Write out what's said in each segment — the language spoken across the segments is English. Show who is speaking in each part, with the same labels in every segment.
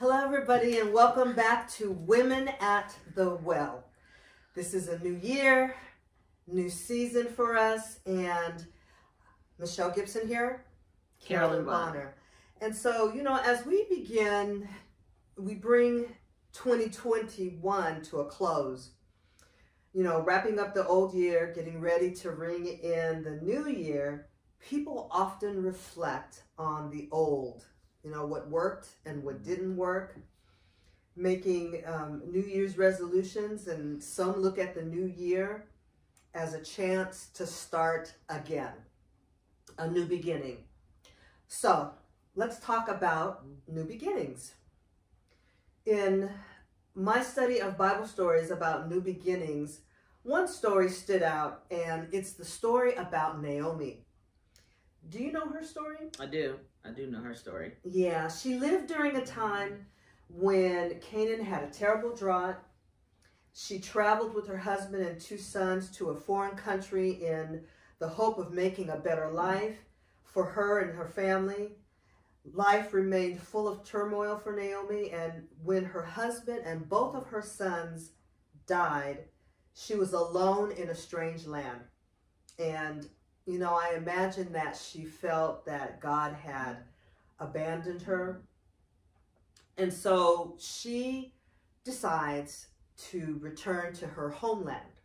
Speaker 1: Hello, everybody, and welcome back to Women at the Well. This is a new year, new season for us, and Michelle Gibson here,
Speaker 2: Carolyn Bonner.
Speaker 1: And so, as we begin, we bring 2021 to a close. Wrapping up the old year, getting ready to ring in the new year, people often reflect on the old. What worked and what didn't work, making New Year's resolutions, and some look at the new year as a chance to start again, a new beginning. So let's talk about new beginnings. In my study of Bible stories about new beginnings, one story stood out, and it's the story about Naomi. Do you know her story?
Speaker 2: I do know her story.
Speaker 1: Yeah, she lived during a time when Canaan had a terrible drought. She traveled with her husband and 2 sons to a foreign country in the hope of making a better life for her and her family. Life remained full of turmoil for Naomi, and when her husband and both of her sons died, she was alone in a strange land. And I imagine that she felt that God had abandoned her. And so she decides to return to her homeland.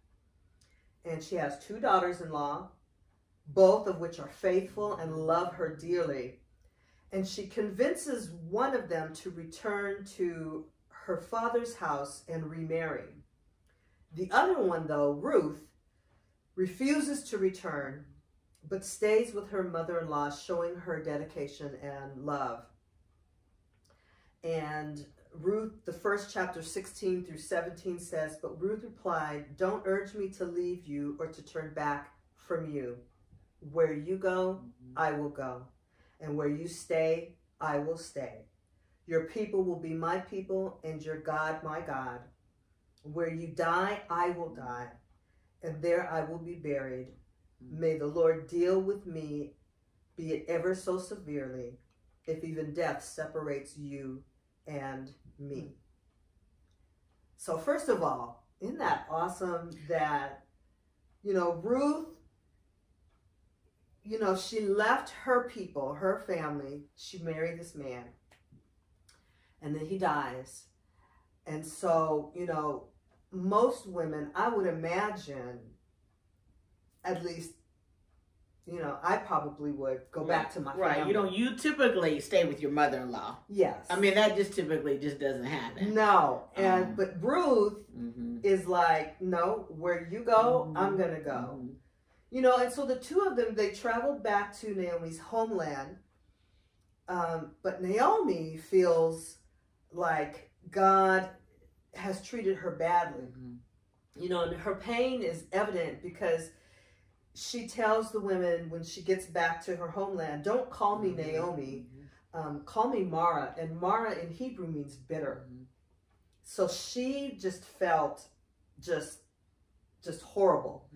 Speaker 1: And she has 2 daughters-in-law, both of which are faithful and love her dearly. And she convinces one of them to return to her father's house and remarry. The other one, though, Ruth, refuses to return, but stays with her mother-in-law, showing her dedication and love. And Ruth, the first chapter 16 through 17 says, "But Ruth replied, 'Don't urge me to leave you or to turn back from you. Where you go, I will go. And where you stay, I will stay. Your people will be my people, and your God my God. Where you die, I will die, and there I will be buried. May the Lord deal with me, be it ever so severely, if even death separates you and me.'" So first of all, isn't that awesome that, Ruth, she left her people, her family. She married this man, and then he dies. And so, most women, I would imagine, at least, I probably would go back to my family.
Speaker 2: Right. You typically stay with your mother-in-law.
Speaker 1: Yes.
Speaker 2: I mean, that just typically just doesn't happen.
Speaker 1: No. But Ruth is like, no, where you go, I'm going to go. And so the 2 of them, they traveled back to Naomi's homeland. But Naomi feels like God has treated her badly. And her pain is evident because she tells the women when she gets back to her homeland, "Don't call me Naomi, call me Mara." And Mara in Hebrew means bitter. So she just felt just horrible.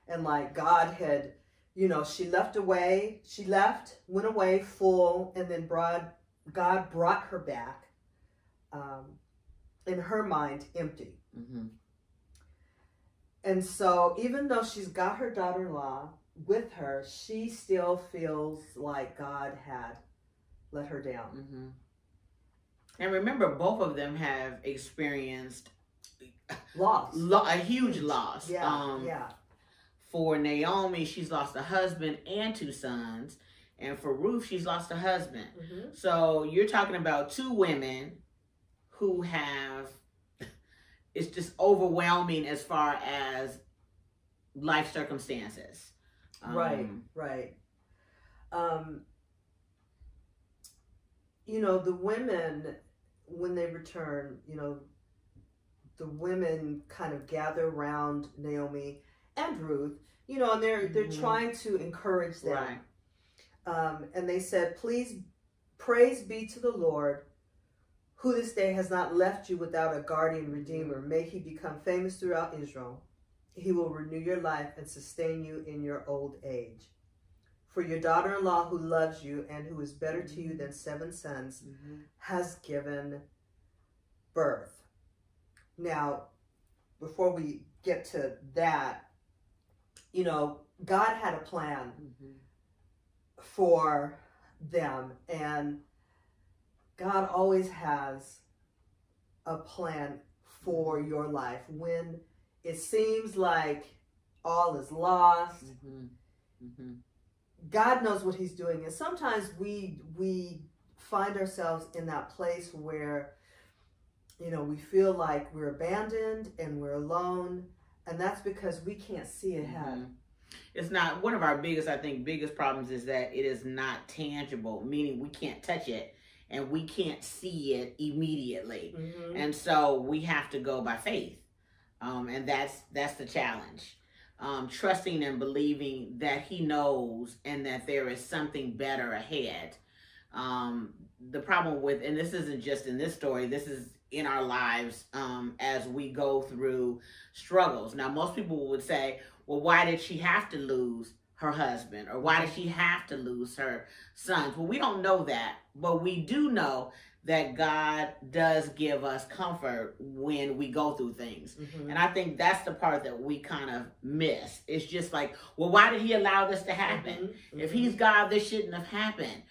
Speaker 1: And like God had, she went away full, and then God brought her back, in her mind, empty. And so even though she's got her daughter-in-law with her, she still feels like God had let her down.
Speaker 2: And remember, both of them have experienced
Speaker 1: Loss.
Speaker 2: A huge loss.
Speaker 1: Yeah.
Speaker 2: For Naomi, she's lost a husband and 2 sons. And for Ruth, she's lost a husband. So you're talking about 2 women who have... It's just overwhelming as far as life circumstances.
Speaker 1: Right. The women, when they return, the women kind of gather around Naomi and Ruth, and they're trying to encourage them.
Speaker 2: Right.
Speaker 1: And they said, praise be to the Lord, who this day has not left you without a guardian redeemer. May he become famous throughout Israel. He will renew your life and sustain you in your old age. For your daughter-in-law who loves you and who is better to you than 7 sons has given birth. Now, before we get to that, you know, God had a plan for them, and God always has a plan for your life. When it seems like all is lost, God knows what he's doing. And sometimes we find ourselves in that place where, you know, we feel like we're abandoned and we're alone, and that's because we can't see ahead.
Speaker 2: It's not, one of our biggest problems is that it is not tangible, meaning we can't touch it and we can't see it immediately. And so we have to go by faith. And that's the challenge. Trusting and believing that he knows and that there is something better ahead. The problem with, and this isn't just in this story, this is in our lives as we go through struggles. Now, most people would say, well, why did she have to lose her husband? Or why did she have to lose her sons? Well, we don't know that, but we do know that God does give us comfort when we go through things. And I think that's the part that we kind of miss. It's just like, well, why did he allow this to happen? If he's God, this shouldn't have happened.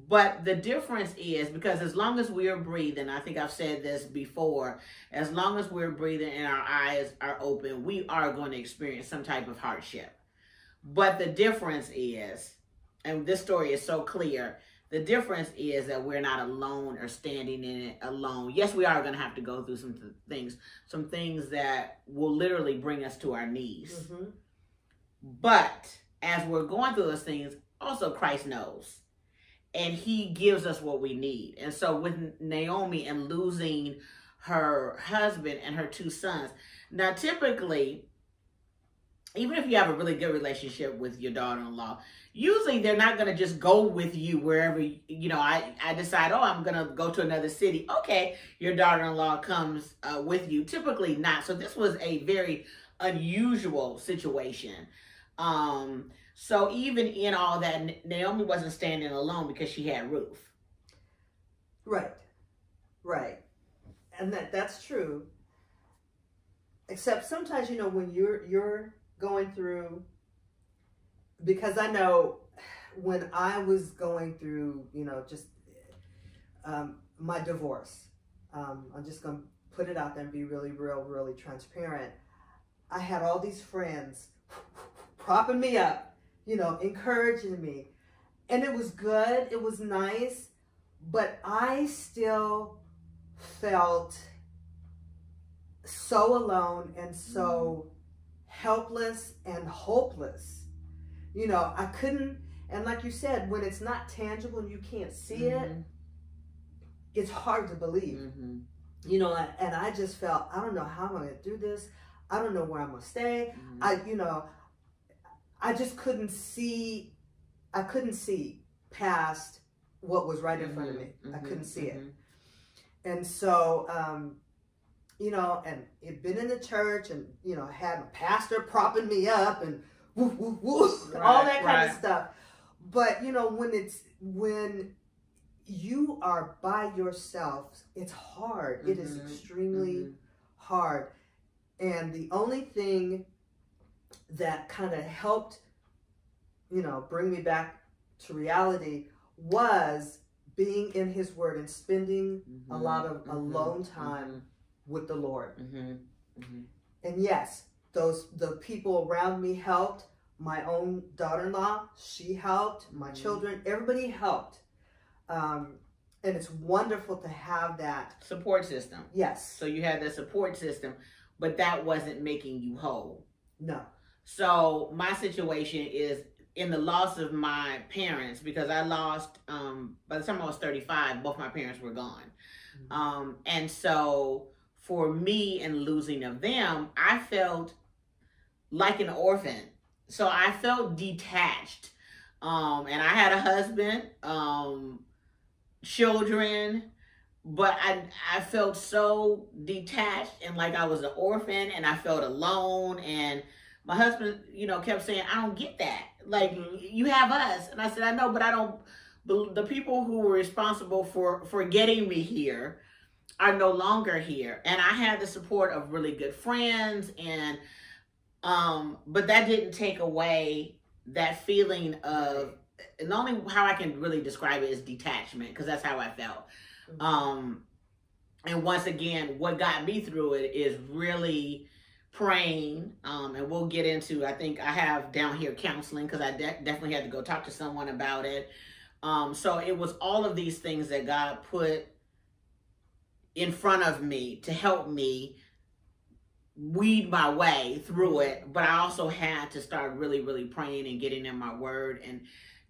Speaker 2: But the difference is, because as long as we're breathing, I think I've said this before, as long as we're breathing and our eyes are open, we are going to experience some type of hardship. But the difference is, and this story is so clear, the difference is that we're not alone or standing in it alone. Yes, we are going to have to go through some things that will literally bring us to our knees. But as we're going through those things, also Christ knows. And he gives us what we need. And so with Naomi and losing her husband and her two sons, now typically, even if you have a really good relationship with your daughter-in-law, usually they're not going to just go with you wherever, you know, I decide, oh, I'm going to go to another city. Okay, your daughter-in-law comes with you. Typically not. So this was a very unusual situation. So even in all that, Naomi wasn't standing alone because she had Ruth.
Speaker 1: Right. And that's true. Except sometimes, you know, when you're going through, because I know when I was going through, you know, just my divorce, I'm just going to put it out there and be really transparent. I had all these friends propping me up, you know, encouraging me. And it was good. It was nice. But I still felt so alone and so helpless and hopeless. You know, I couldn't, and like you said, when it's not tangible and you can't see it, it's hard to believe. You know, and I just felt, I don't know how I'm going to do this. I don't know where I'm going to stay. I just couldn't see, past what was right in front of me. I couldn't see it. And so, you know, and it'd been in the church and, you know, had a pastor propping me up and woo, woo, woo, all that kind of stuff. But, you know, when you are by yourself, it's hard. It is extremely hard. And the only thing that kind of helped, you know, bring me back to reality was being in his word and spending a lot of alone time with the Lord. And yes, the people around me helped. My own daughter-in-law, she helped. My children, everybody helped. And it's wonderful to have that
Speaker 2: support system.
Speaker 1: Yes.
Speaker 2: So you had the support system, but that wasn't making you whole.
Speaker 1: No.
Speaker 2: So my situation is in the loss of my parents, because I lost, by the time I was 35, both my parents were gone. And so for me and losing of them, I felt like an orphan. So I felt detached. And I had a husband, children, but I felt so detached and like I was an orphan, and I felt alone. And my husband, you know, kept saying, I don't get that. Like, you have us. And I said, I know, but I don't, the people who were responsible for getting me here, are no longer here. And I had the support of really good friends, and but that didn't take away that feeling of, and the only how I can really describe it is detachment, because that's how I felt. And once again, what got me through it is really praying, and we'll get into, I think I have down here counseling, because I definitely had to go talk to someone about it. So it was all of these things that God put in front of me to help me weed my way through it. But I also had to start really, really praying and getting in my word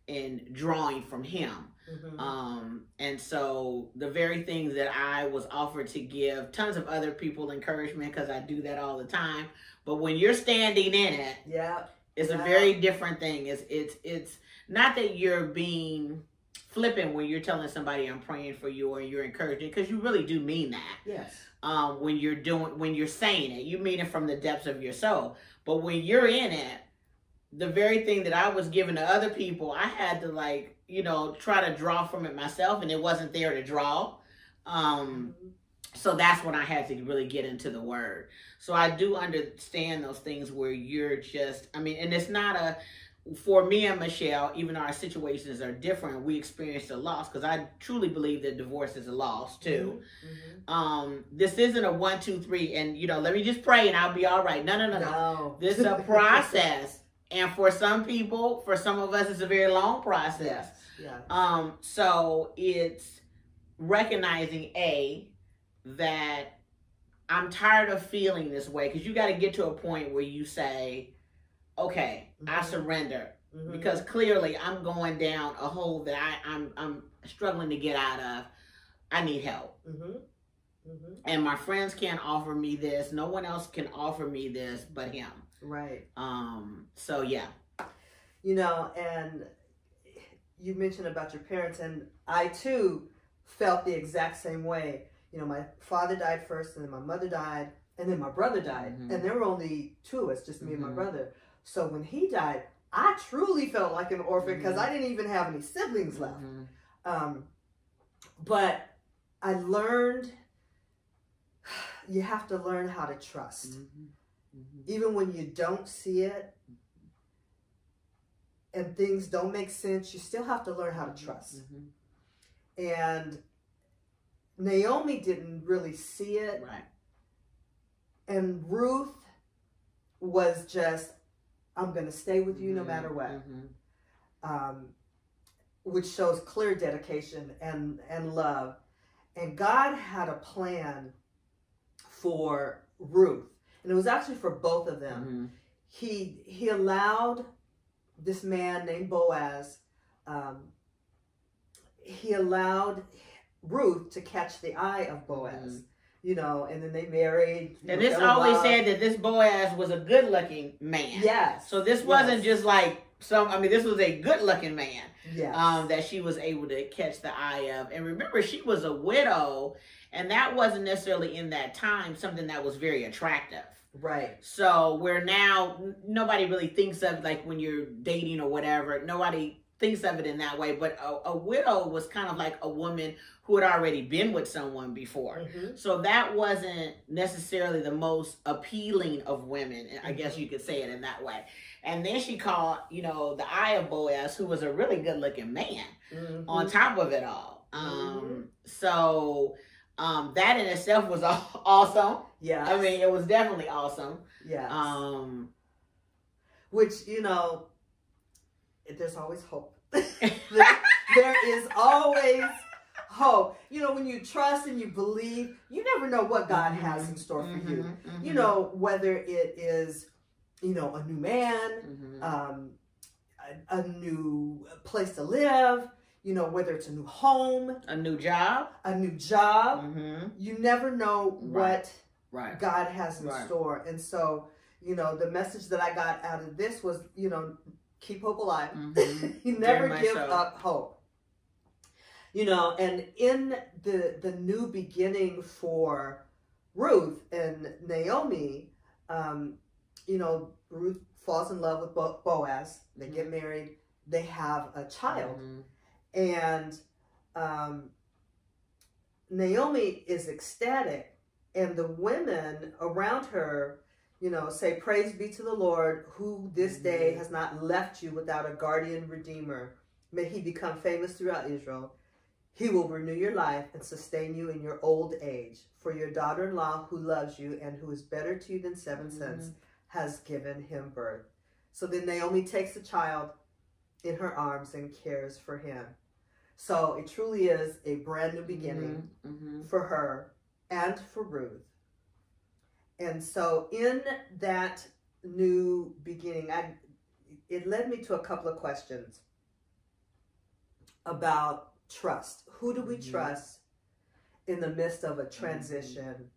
Speaker 2: and drawing from him. And so the very things that I was offered to give tons of other people encouragement, because I do that all the time. But when you're standing in it, it's a very different thing. It's not that you're being flippant when you're telling somebody I'm praying for you or you're encouraging, because you really do mean that.
Speaker 1: Yes.
Speaker 2: When you're saying it, you mean it from the depths of your soul. But when you're in it, the very thing that I was giving to other people, I had to try to draw from it myself, and it wasn't there to draw. So that's when I had to really get into the word. So I do understand those things where you're just, and it's not for me and Michelle, even though our situations are different, we experienced a loss, because I truly believe that divorce is a loss too. This isn't a 1, 2, 3, and let me just pray and I'll be all right. No. This is a process. And for some people, for some of us, it's a very long process. Yes. So it's recognizing that I'm tired of feeling this way, because you got to get to a point where you say, okay, I surrender, because clearly I'm going down a hole that I'm struggling to get out of. I need help. And my friends can't offer me this. No one else can offer me this but him.
Speaker 1: Right.
Speaker 2: So yeah.
Speaker 1: And you mentioned about your parents, and I too felt the exact same way. My father died first, and then my mother died, and then my brother died. And there were only 2 of us, just me and my brother. So when he died, I truly felt like an orphan, because I didn't even have any siblings left. But I learned, you have to learn how to trust. Even when you don't see it and things don't make sense, you still have to learn how to trust. And Naomi didn't really see it.
Speaker 2: Right.
Speaker 1: And Ruth was just, I'm going to stay with you no matter what. Which shows clear dedication and love. And God had a plan for Ruth. And it was actually for both of them. He allowed this man named Boaz, he allowed Ruth to catch the eye of Boaz. And then they married.
Speaker 2: And this always said that this Boaz was a good-looking man.
Speaker 1: Yes.
Speaker 2: So this wasn't just like this was a good-looking man.
Speaker 1: Yes.
Speaker 2: That she was able to catch the eye of. And remember, she was a widow, and that wasn't necessarily in that time something that was very attractive.
Speaker 1: Right.
Speaker 2: So where now nobody really thinks of, like, when you're dating or whatever, nobody thinks of it in that way. But a widow was kind of like a woman who had already been with someone before. So that wasn't necessarily the most appealing of women. I guess you could say it in that way. And then she caught, the eye of Boaz, who was a really good looking man on top of it all. So that in itself was awesome. Yeah. It was definitely awesome.
Speaker 1: Yeah. Which, there's always hope. there is always hope. When you trust and you believe, you never know what God has in store for you. Whether it is, a new man, a new place to live, whether it's a new home,
Speaker 2: a new job.
Speaker 1: You never know what God has in store. And so, the message that I got out of this was, keep hope alive. You never give up hope. And in the new beginning for Ruth and Naomi, Ruth falls in love with Boaz. They get married. They have a child. And Naomi is ecstatic, and the women around her, you know, say, "Praise be to the Lord, who this day has not left you without a guardian redeemer. May he become famous throughout Israel. He will renew your life and sustain you in your old age. For your daughter-in-law, who loves you and who is better to you than 7 sons, has given him birth." So then Naomi takes the child in her arms and cares for him. So it truly is a brand new beginning for her and for Ruth. And so in that new beginning, it led me to a couple of questions about trust. Who do we trust in the midst of a transition?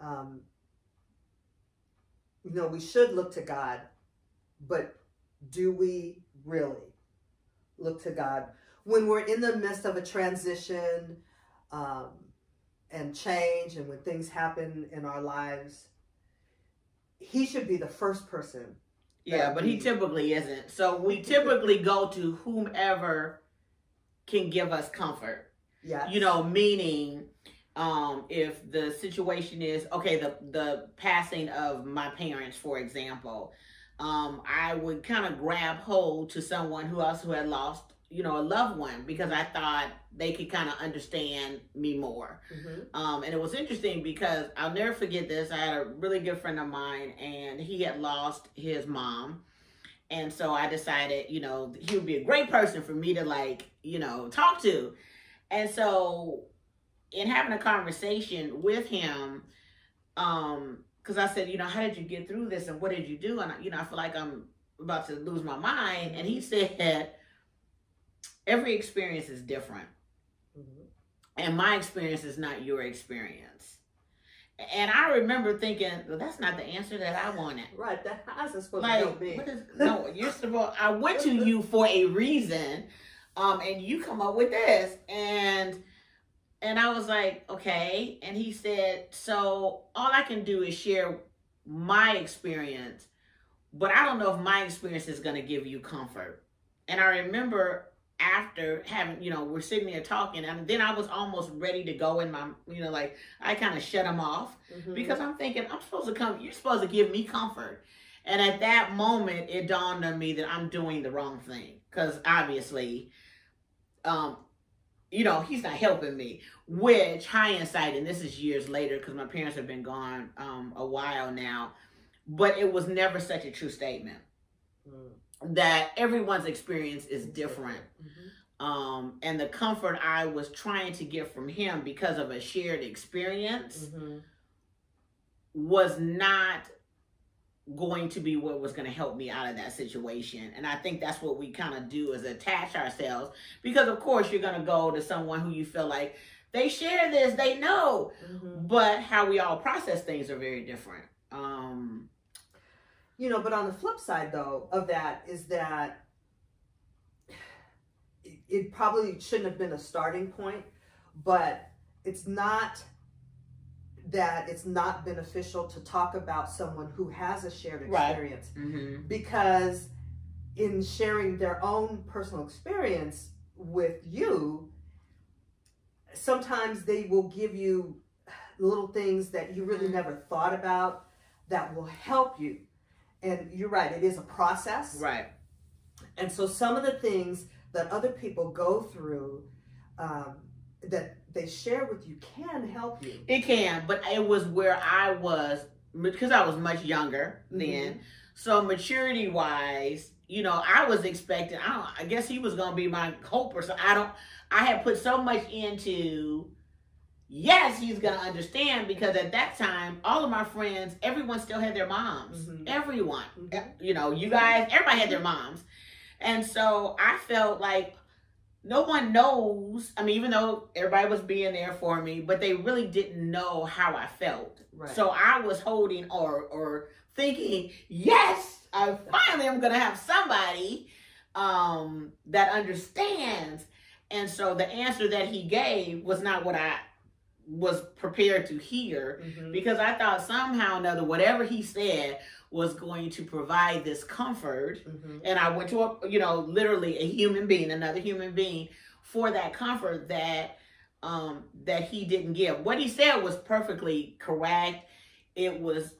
Speaker 1: You know, we should look to God, but do we really look to God? When we're in the midst of a transition and change, and when things happen in our lives, he should be the first person.
Speaker 2: Yeah, but he typically isn't. So we typically go to whomever can give us comfort.
Speaker 1: Yeah.
Speaker 2: You know, meaning if the situation is, okay, the passing of my parents, for example, I would kind of grab hold to someone who also had lost, you know, a loved one, because I thought they could kind of understand me more. And it was interesting because I'll never forget this. I had a really good friend of mine, and he had lost his mom. And so I decided, you know, he would be a great person for me to, like, you know, talk to. And so in having a conversation with him, because I said, you know, how did you get through this and what did you do? And, you know, I feel like I'm about to lose my mind. And he said, every experience is different. And my experience is not your experience. And I remember thinking, well, that's not the answer that I wanted.
Speaker 1: Right. How's it supposed
Speaker 2: like,
Speaker 1: to be?
Speaker 2: No, you're supposed, I went to you for a reason. And you come up with this. And I was like, okay. And he said, so all I can do is share my experience, but I don't know if my experience is going to give you comfort. And I remember after having, you know, we're sitting there talking, and then I was almost ready to go in my, you know, like, I kind of shut him off because I'm thinking, I'm supposed to come, you're supposed to give me comfort. And at that moment, it dawned on me that I'm doing the wrong thing, because obviously, you know, he's not helping me, which hindsight, and this is years later because my parents have been gone a while now, but it was never such a true statement. That everyone's experience is different. And the comfort I was trying to get from him because of a shared experience was not going to be what was going to help me out of that situation. And I think that's what we kind of do, is attach ourselves, because of course you're going to go to someone who you feel like they share this, they know, but how we all process things are very different.
Speaker 1: You know, but on the flip side, though, of that is that it probably shouldn't have been a starting point, but it's not that it's not beneficial to talk about someone who has a shared experience. Because in sharing their own personal experience with you, sometimes they will give you little things that you really never thought about that will help you. And you're right, it is a process.
Speaker 2: Right.
Speaker 1: And so some of the things that other people go through that they share with you can help you.
Speaker 2: It can, but it was where I was, because I was much younger then. So maturity-wise, you know, I was expecting, I guess he was going to be my hope or something. I had put so much into, yes, he's going to understand, because at that time, all of my friends, everyone still had their moms. Everyone. You know, you guys, everybody had their moms. And so I felt like no one knows. I mean, even though everybody was being there for me, but they really didn't know how I felt. Right. So I was holding or thinking, yes, I finally am going to have somebody that understands. And so the answer that he gave was not what I was prepared to hear, because I thought somehow or another, whatever he said was going to provide this comfort. And I went to a, you know, literally a human being, another human being, for that comfort that that he didn't give. What he said was perfectly correct. It was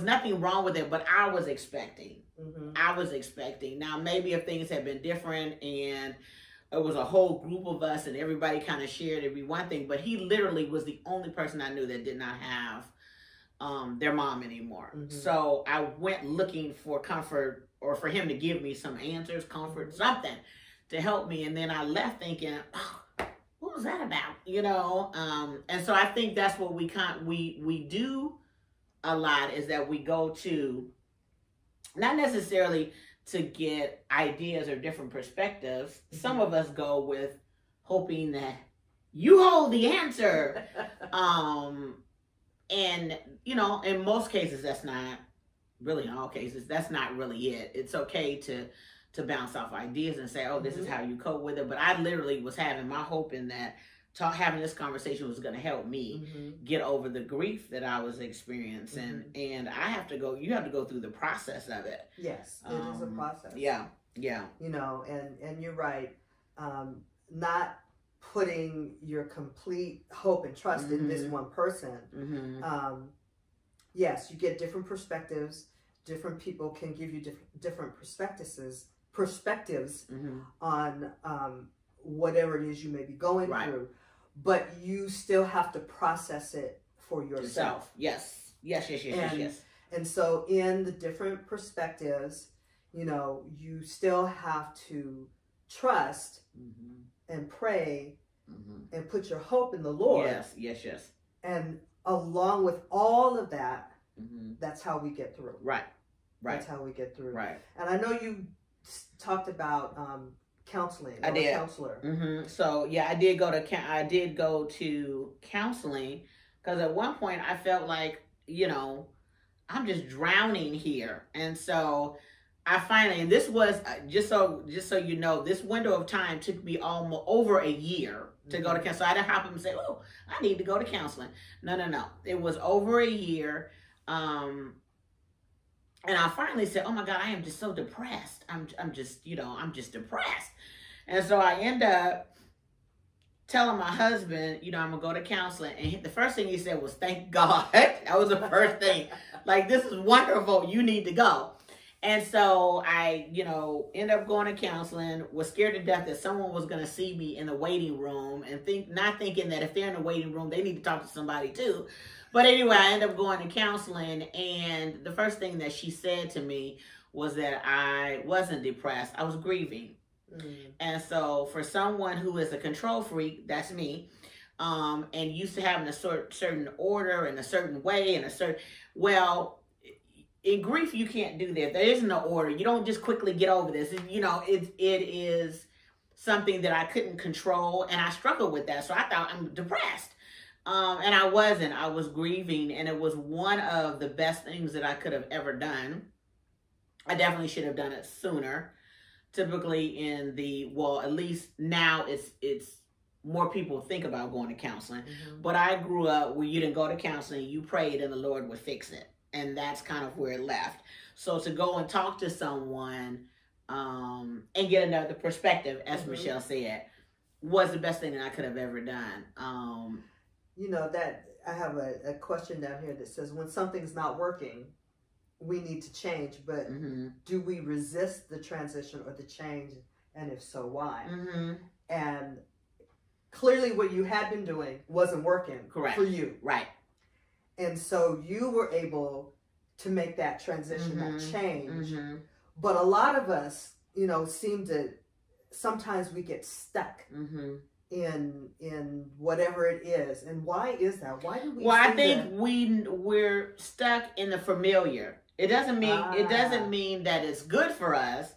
Speaker 2: nothing wrong with it, but I was expecting. I was expecting. Now, maybe if things had been different and it was a whole group of us and everybody kind of shared, it'd be one thing. But he literally was the only person I knew that did not have their mom anymore. So I went looking for comfort, or for him to give me some answers, comfort, something to help me. And then I left thinking, oh, what was that about? You know? And so I think that's what we do a lot, is that we go to, not necessarily to get ideas or different perspectives. Some of us go with hoping that you hold the answer. And, you know, in most cases, that's not really, in all cases, that's not really it. It's okay to bounce off ideas and say, oh, this is how you cope with it. But I literally was having my hope in that having this conversation was going to help me get over the grief that I was experiencing. And I have to go, you have to go through the process of it.
Speaker 1: Yes, it is a process.
Speaker 2: Yeah, yeah.
Speaker 1: You know, and you're right. Not putting your complete hope and trust in this one person. Yes, you get different perspectives. Different people can give you different perspectives on whatever it is you may be going through. But you still have to process it for yourself.
Speaker 2: Yes.
Speaker 1: And so in the different perspectives, you know, you still have to trust and pray and put your hope in the Lord.
Speaker 2: Yes.
Speaker 1: And along with all of that, that's how we get through.
Speaker 2: Right.
Speaker 1: That's how we get through.
Speaker 2: Right.
Speaker 1: And I know you talked about counseling.
Speaker 2: I did.
Speaker 1: A counselor.
Speaker 2: So yeah, I did go to counseling, because at one point I felt like, you know, I'm just drowning here. And so I finally, and this was just so you know, this window of time took me almost over a year to go to counseling. So I didn't hop up and say, oh, I need to go to counseling. No. It was over a year. And I finally said, oh my God, I am just so depressed. I'm just depressed. And so I end up telling my husband, you know, I'm going to go to counseling. And the first thing he said was, thank God. That was the first thing. Like, this is wonderful. You need to go. And so I, you know, end up going to counseling, was scared to death that someone was going to see me in the waiting room, and not thinking that if they're in the waiting room, they need to talk to somebody too. But anyway, I ended up going to counseling, and the first thing that she said to me was that I wasn't depressed. I was grieving. And so for someone who is a control freak, that's me, and used to having a certain order and a certain way and in grief, you can't do that. There is no order. You don't just quickly get over this. You know, it is something that I couldn't control, and I struggled with that. So I thought, I'm depressed. And I wasn't. I was grieving, and it was one of the best things that I could have ever done. I definitely should have done it sooner. Typically at least now it's more people think about going to counseling. But I grew up where you didn't go to counseling, you prayed and the Lord would fix it. And that's kind of where it left. So to go and talk to someone and get another perspective, as Michelle said, was the best thing that I could have ever done.
Speaker 1: You know, that I have a question down here that says, when something's not working, we need to change, but do we resist the transition or the change? And if so, why? And clearly what you had been doing wasn't working for you. Right. And so you were able to make that transition, that change. But a lot of us, you know, sometimes we get stuck in whatever it is. And why is that? Why do we? Well, I think
Speaker 2: we're stuck in the familiar. It doesn't mean that it's good for us.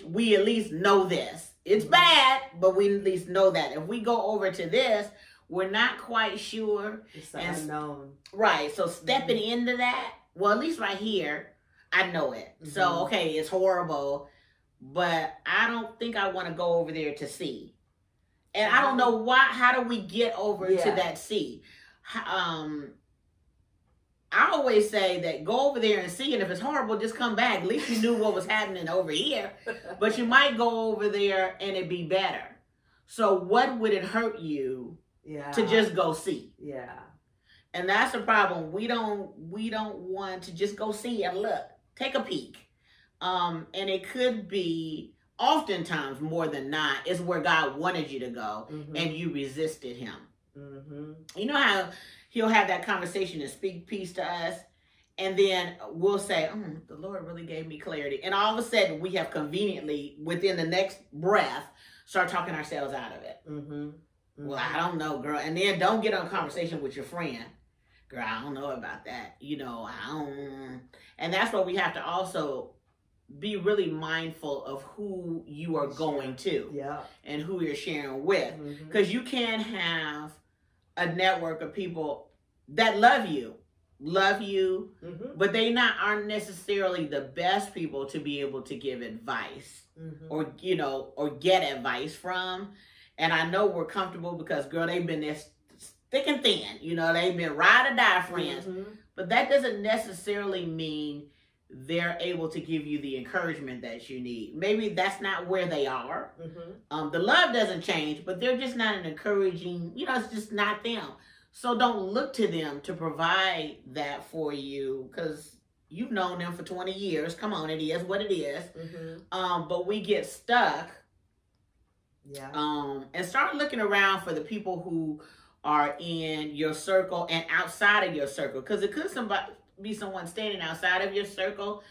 Speaker 2: We at least know this. It's bad, but we at least know that. If we go over to this, we're not quite sure.
Speaker 1: It's unknown.
Speaker 2: Right. So stepping into that, well, at least right here, I know it. So, okay, it's horrible, but I don't think I want to go over there to see. And I don't know why. How do we get over to that see? I always say that go over there and see, and if it's horrible, just come back. At least you knew what was happening over here. But you might go over there and it'd be better. So what would it hurt you to just go see?
Speaker 1: Yeah.
Speaker 2: And that's the problem. We don't want to just go see and look, take a peek. And it could be oftentimes more than not is where God wanted you to go, and you resisted him. You know how he'll have that conversation and speak peace to us, and then we'll say, the Lord really gave me clarity. And all of a sudden we have conveniently, within the next breath, start talking ourselves out of it. Well, I don't know, girl. And then don't get on a conversation with your friend. Girl, I don't know about that. You know, I don't. And that's why we have to also be really mindful of who you are going to and who you're sharing with. Because you can have a network of people that love you, but they aren't necessarily the best people to be able to give advice or, you know, or get advice from. And I know we're comfortable because, girl, they've been this thick and thin, you know, they've been ride or die friends, but that doesn't necessarily mean they're able to give you the encouragement that you need. Maybe that's not where they are. The love doesn't change, but they're just not an encouraging, you know, it's just not them. So don't look to them to provide that for you, because you've known them for 20 years. Come on, it is what it is. But we get stuck and start looking around for the people who are in your circle and outside of your circle, because it could be someone standing outside of your circle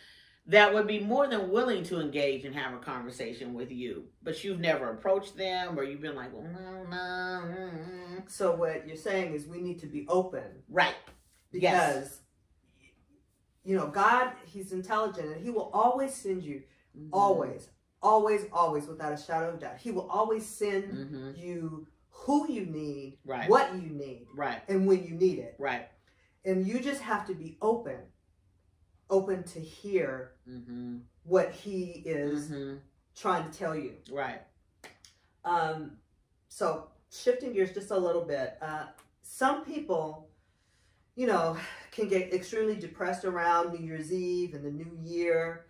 Speaker 2: that would be more than willing to engage and have a conversation with you, but you've never approached them, or you've been like, well, no.
Speaker 1: So what you're saying is we need to be open,
Speaker 2: right?
Speaker 1: Because you know, God, he's intelligent, and he will always send you, always, without a shadow of doubt, he will always send you who you need, what you need, and when you need it, and you just have to be open to hear what he is trying to tell you. So shifting gears just a little bit, some people, you know, can get extremely depressed around New Year's Eve and the New Year.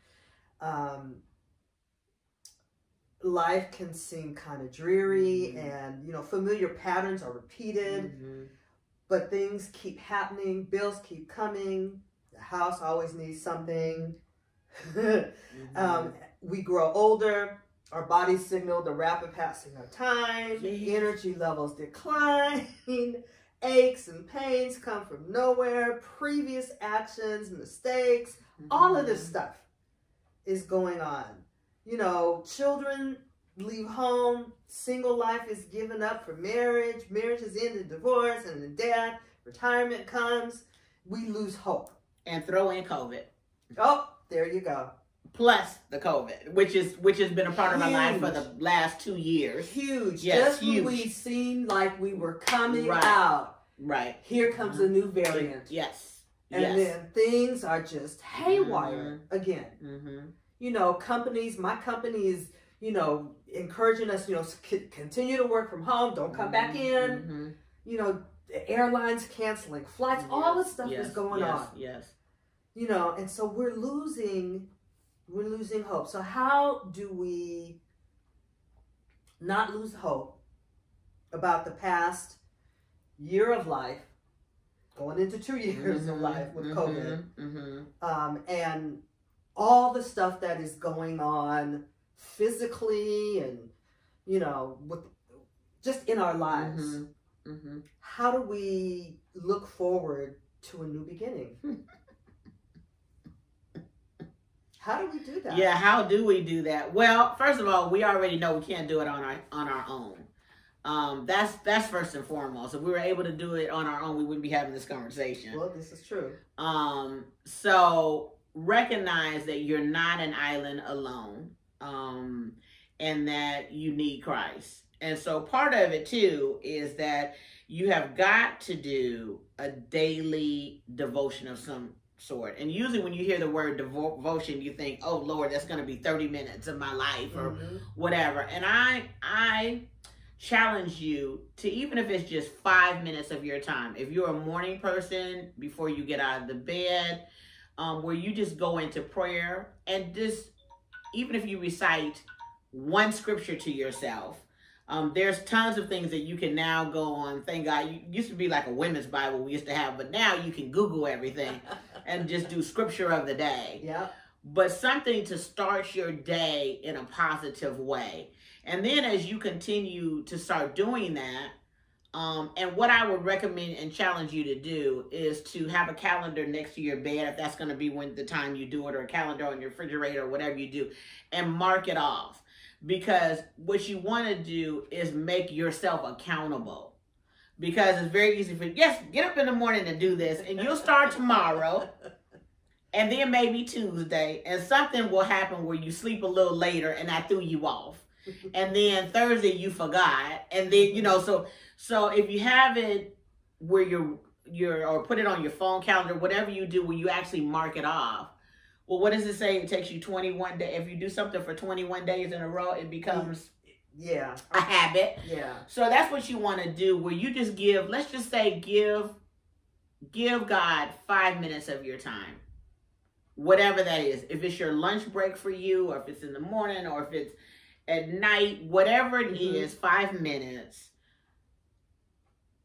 Speaker 1: Life can seem kind of dreary, and, you know, familiar patterns are repeated, but things keep happening, bills keep coming, the house always needs something. We grow older, our bodies signal the rapid passing of time, energy levels decline, aches and pains come from nowhere, previous actions, mistakes, all of this stuff is going on. You know, children leave home, single life is given up for marriage, marriage is ended, divorce, and then death, retirement comes, we lose hope.
Speaker 2: And throw in COVID.
Speaker 1: Oh, there you go.
Speaker 2: Plus the COVID, which has been a part of my life for the last 2 years.
Speaker 1: Huge.
Speaker 2: Yes,
Speaker 1: just when we seemed like we were coming out. Here comes a new variant. And then things are just haywire again. You know, companies, my company is, you know, encouraging us, you know, continue to work from home, don't come back in. You know, the airlines canceling flights, all this stuff is going on. You know, and so we're losing hope. So how do we not lose hope about the past year of life, going into 2 years of life with COVID, and all the stuff that is going on physically and, you know, with just in our lives? How do we look forward to a new beginning? How do we do that?
Speaker 2: Yeah, how do we do that? Well, first of all, we already know we can't do it on our own. That's first and foremost. If we were able to do it on our own, we wouldn't be having this conversation.
Speaker 1: Well, this is true.
Speaker 2: So recognize that you're not an island alone, and that you need Christ. And so part of it too is that you have got to do a daily devotion of some sort. And usually when you hear the word devotion, you think, oh Lord, that's going to be 30 minutes of my life or whatever. And I challenge you to, even if it's just 5 minutes of your time, if you're a morning person before you get out of the bed, where you just go into prayer, and just, even if you recite one scripture to yourself, There's tons of things that you can now go on. Thank God. You used to be like a women's Bible we used to have, but now you can Google everything and just do scripture of the day.
Speaker 1: Yeah.
Speaker 2: But something to start your day in a positive way. And then as you continue to start doing that, and what I would recommend and challenge you to do is to have a calendar next to your bed, if that's going to be when the time you do it, or a calendar on your refrigerator or whatever you do, and mark it off. Because what you want to do is make yourself accountable. Because it's very easy for you, yes, get up in the morning and do this, and you'll start tomorrow, and then maybe Tuesday, and something will happen where you sleep a little later and I threw you off. And then Thursday you forgot, and then, you know, so if you have it where you're or put it on your phone calendar, whatever you do, where you actually mark it off. Well, what does it say? It takes you 21 days. If you do something for 21 days in a row, it becomes a habit.
Speaker 1: Yeah.
Speaker 2: So that's what you want to do, where you just give, let's just say give God 5 minutes of your time. Whatever that is. If it's your lunch break for you, or if it's in the morning, or if it's at night, whatever it is, 5 minutes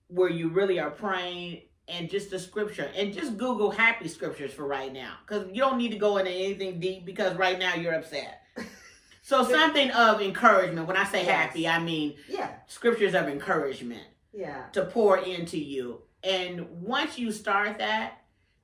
Speaker 2: where you really are praying, and just the scripture, and just Google happy scriptures for right now, because you don't need to go into anything deep, because right now you're upset. So something of encouragement. When I say happy, I mean scriptures of encouragement to pour into you. And once you start that,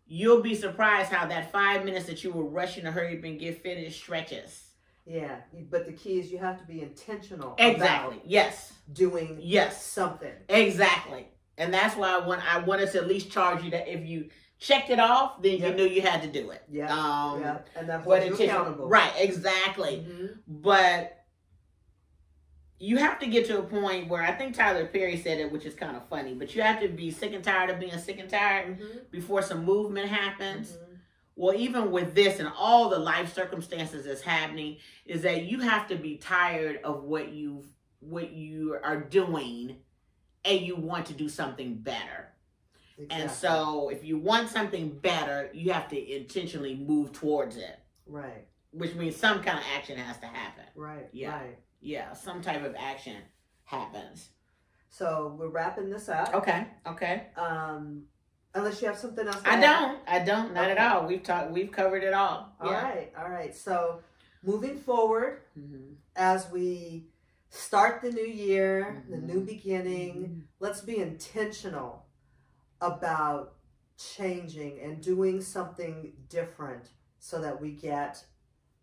Speaker 2: you'll be surprised how that 5 minutes that you were rushing to hurry up and get finished stretches.
Speaker 1: Yeah, but the key is you have to be intentional.
Speaker 2: Exactly.
Speaker 1: About doing something.
Speaker 2: Exactly. And that's why I wanted to at least charge you that if you checked it off, then you knew you had to do it.
Speaker 1: Yeah. And that holds you accountable.
Speaker 2: Right, exactly. But you have to get to a point where, I think Tyler Perry said it, which is kind of funny, but you have to be sick and tired of being sick and tired before some movement happens. Well, even with this and all the life circumstances that's happening, is that you have to be tired of what you are doing, and you want to do something better. Exactly. And so if you want something better, you have to intentionally move towards it.
Speaker 1: Right.
Speaker 2: Which means some kind of action has to happen.
Speaker 1: Right.
Speaker 2: Yeah.
Speaker 1: Right.
Speaker 2: Yeah. Some type of action happens.
Speaker 1: So we're wrapping this up.
Speaker 2: Okay. Okay.
Speaker 1: Unless you have something else to
Speaker 2: add. I don't. Not at all. We've covered it all.
Speaker 1: All right. So moving forward, as we start the new year, the new beginning, let's be intentional about changing and doing something different so that we get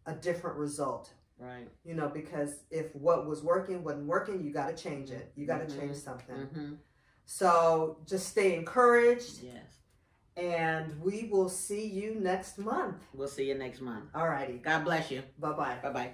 Speaker 1: a different result.
Speaker 2: Right.
Speaker 1: You know, because if what was working wasn't working, you got to change it. You got to change something. So just stay encouraged.
Speaker 2: Yes.
Speaker 1: And we will see you next month.
Speaker 2: We'll see you next month.
Speaker 1: All righty.
Speaker 2: God bless you.
Speaker 1: Bye-bye.
Speaker 2: Bye-bye.